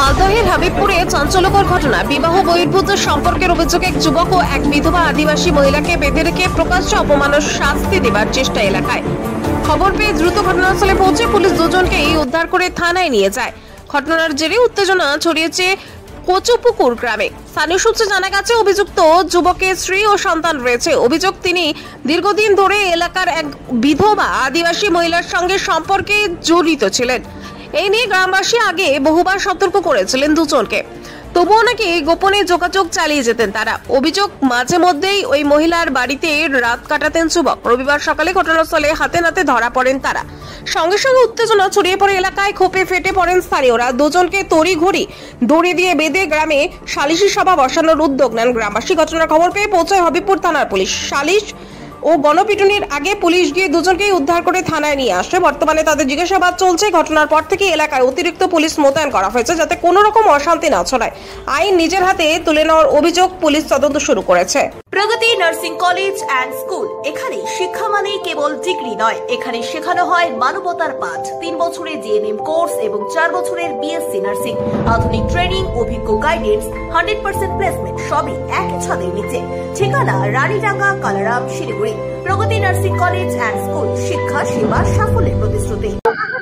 মালদহের হাবিবপুরে চাঞ্চল্যকর ঘটনা। বিবাহ বহির্ভূত সম্পর্কের অভিযোগে এক যুবক ও এক বিধবা আদিবাসী মহিলাকে বেঁধে রেখে প্রকাশ্যে অপমান ও শাস্তি দেবার চেষ্টা এলাকায়। খবর পেয়ে দ্রুত ঘটনাস্থলে পৌঁছে পুলিশ দুজনকেই উদ্ধার করে থানায় নিয়ে যায়। ঘটনার জেরে উত্তেজনা ছড়িয়েছে কচুপুকুর গ্রামে। স্থানীয় সূত্রে জানা গেছে, অভিযুক্ত যুবকের স্ত্রী ও সন্তান রয়েছে। অভিযোগ, তিনি দীর্ঘদিন ধরে এলাকার এক বিধবা আদিবাসী মহিলার সঙ্গে সম্পর্কে জড়িত ছিলেন। এই নিয়ে গ্রামবাসী আগে বহুবার সতর্ক করেছিলেন দুজনকে, তবুও নাকি গোপনে যোগাযোগ চালিয়ে যেতেন তারা। অভিযোগ, মাঝে মধ্যেই ওই মহিলার বাড়িতে রাত কাটাতেন যুবক। রবিবার সকালে ঘটনাস্থলে হাতে নাতে ধরা পড়েন তারা। সঙ্গে সঙ্গে উত্তেজনা ছড়িয়ে পড়ে এলাকায়। ক্ষোভে ফেটে পড়েন স্থানীয়রা। দুজনকে তড়িঘড়ি দড়ি দিয়ে বেঁধে গ্রামে সালিশি সভা বসানোর উদ্যোগ নেন গ্রামবাসী। ঘটনার খবর পেয়ে পৌঁছায় হবিবপুর থানার পুলিশ। সালিশ ও গণপিটুনির আগে পুলিশ গিয়ে দুজনকেই উদ্ধার করে থানায় নিয়ে আসে। বর্তমানে তাদের জিজ্ঞাসাবাদ চলছে। ঘটনার পর থেকে এলাকায় অতিরিক্ত পুলিশ মোতায়েন করা হয়েছে, যাতে কোনো রকম অশান্তি না ছড়ায়। আইন নিজের হাতে তুলে নেওয়ার অভিযোগ পুলিশ তদন্ত শুরু করেছে। প্রগতি নার্সিং কলেজ অ্যান্ড স্কুল। এখানে শিক্ষা মানেই কেবল ডিগ্রি নয়, এখানে শেখানো হয় মানবতার পাঠ। 3 বছরের জিএনএম কোর্স এবং 4 বছরের বিএসসি নার্সিং। আধুনিক ট্রেনিং, অভিজ্ঞ গাইডেন্স, 100% প্লেসমেন্ট, সবই একই ছাদের নিচে। ঠিকানা রানীডাঙ্গা, কালারাম, শিলিগুড়ি। প্রগতি নার্সিং কলেজ অ্যান্ড স্কুল, শিক্ষা সেবা সাফল্যের প্রতিশ্রুতি।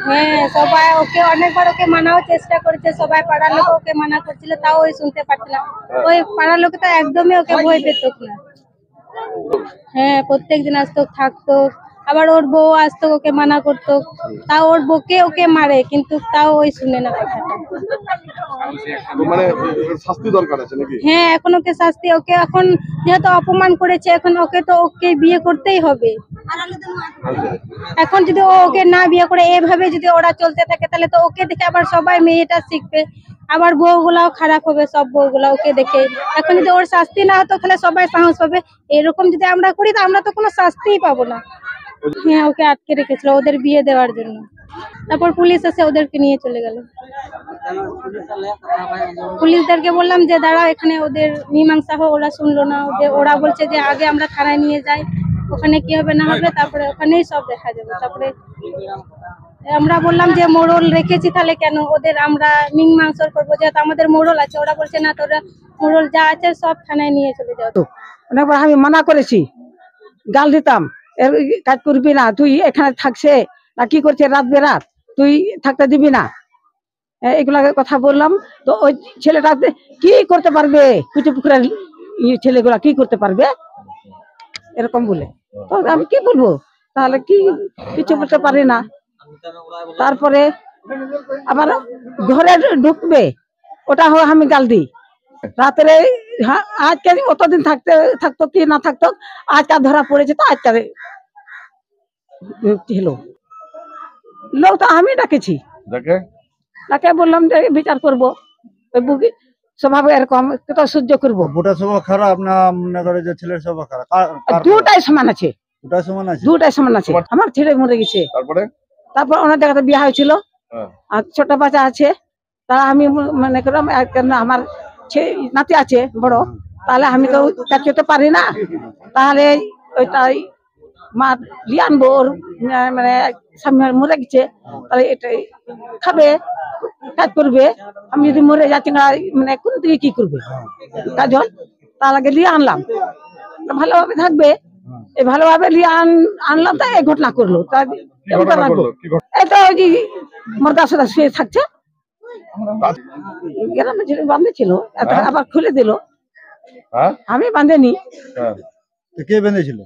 হ্যাঁ, সবাই ওকে অনেকবার ওকে মানাও চেষ্টা করেছে। সবাই পাড়ার লোক ওকে মানা করছিল, তাও ওই শুনতে পারত না। ওই পাড়ার লোক তো একদমই ওকে ভয় পেত না। হ্যাঁ, প্রত্যেকদিন আসতো, থাকতো। আবার ওর বউ আসতো, ওকে মানা করতো, তাও ওর বউকে ওকে মারে, কিন্তু তাও ওই শুনে না কথাটা। মানে শাস্তি দরকার আছে নাকি? হ্যাঁ, এখন ওকে শাস্তি, ওকে এখন যেহেতু অপমান করেছে, এখন ওকে বিয়ে করতেই হবে। এখন যদি ওকে না বিয়ে করে এভাবে যদি ওরা চলতে থাকে, তাহলে তো ওকে দেখে আবার সবাই মেয়েটা শিখবে, আবার বউগুলাও খারাপ হবে। সব বউগুলা ওকে দেখে, এখন যদি ওর শাস্তি না হতো তাহলে সবাই সাহস পাবে। এরকম যদি আমরা করি তো আমরা তো কোনো শাস্তিই পাবো না। হ্যাঁ, ওকে আটকে রেখেছিল ওদের বিয়ে দেওয়ার জন্য। তারপর পুলিশ এসে ওদেরকে নিয়ে চলে গেল। পুলিশদেরকে বললাম যে দাঁড়াও, এখানে ওদের মীমাংসা হোক। ওরা শুনলো না। ওরা বলছে যে আগে আমরা থানায় নিয়ে যাই, ওখানে কি হবে না হবে, তারপরে ওখানেই সব দেখা যাবে। তারপরে আমরা বললাম যে মোড়ল রেখেছি, তাহলে কেন ওদের আমরা মীমাংসা করবো, যেহেতু আমাদের মোড়ল আছে। ওরা বলছে না, তোরা মোড়ল যা আছে সব থানায় নিয়ে চলে যাও। অনেকবার আমি মানা করেছি, গাল দিতাম, কাজ করবি না, তুই এখানে থাকছে না, কি করছে রাত বেরাত, তুই থাকতে দিবি না, এগুলা কথা বললাম। তো ওই ছেলেটা কি করতে পারবে, কুচুপুকুরের ছেলেগুলা কি করতে পারবে এরকম বলে। তো আমি কি বলবো, তাহলে কি কিছু বলতে পারি না। তারপরে আবার ঘরে ঢুকবে, ওটা হোক আমি গাল দিই। রাত্রে আজকে অতদিন থাকতো কি না থাকতো, আজকাল ধরা পড়েছে, তো আজকাল হলো লোক তো আমি ডাকেছি, তাকে বললাম যে বিচার করবো। স্বভাব এরকম তো সহ্য করবো। ওটা স্বভাব খারাপ না মনে করে যে ছেলের স্বভাব খারাপ? দুটাই সমান আছে, দুটাই সমান আছে। আমার ছেলে মরে গেছে, তারপর ওনার জায়গাতে বিয়ে হয়েছিল, আর ছোট বাচ্চা আছে। তা আমি মনে করলাম আমার নাতি আছে বড়, তাহলে আমি তো কাজ করতে পারি না, তাহলে ওইটাই মা লিয়ে আনবো। ওর মানে স্বামী মরে গেছে, তাহলে এটাই খাবে, কাজ করবে। আমি যদি মরে যাচ্ছি না, মানে কোন দিকে কি করবে কাজল, তার আগে লিয়ে আনলাম, ভালোভাবে থাকবে। এই ভালোভাবে লিয়ে আনলাম, তা এই ঘটনা করলো। এটা ওই যে মর্দা সদা শুয়ে থাকছে, বান্ধে ছিল, আবার খুলে দিল। আমি বাঁধেনি। কে বেঁধেছিল?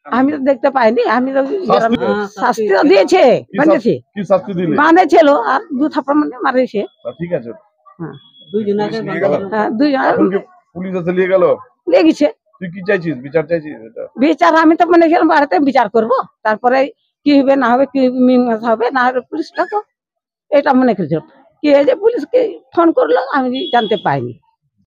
আমি তো দেখতে পাইনি। আমি তো শাস্তি দিয়েছে, বাঁধেছিল আর 2 থাপ্পড় মানে মারেছে। ঠিক আছে, নিয়ে গেছে। তুই কি চাইছিস, বিচার চাইছিস? বিচার আমি তো মানে বাড়িতে বিচার করবো, তারপরে কি হবে না হবে, কি মীমাংসা হবে না হবে পুলিশ ডাকো, এটা মনে করেছিল। কি হয়েছে পুলিশকে ফোন করলো, আমি জানতে পাইনি।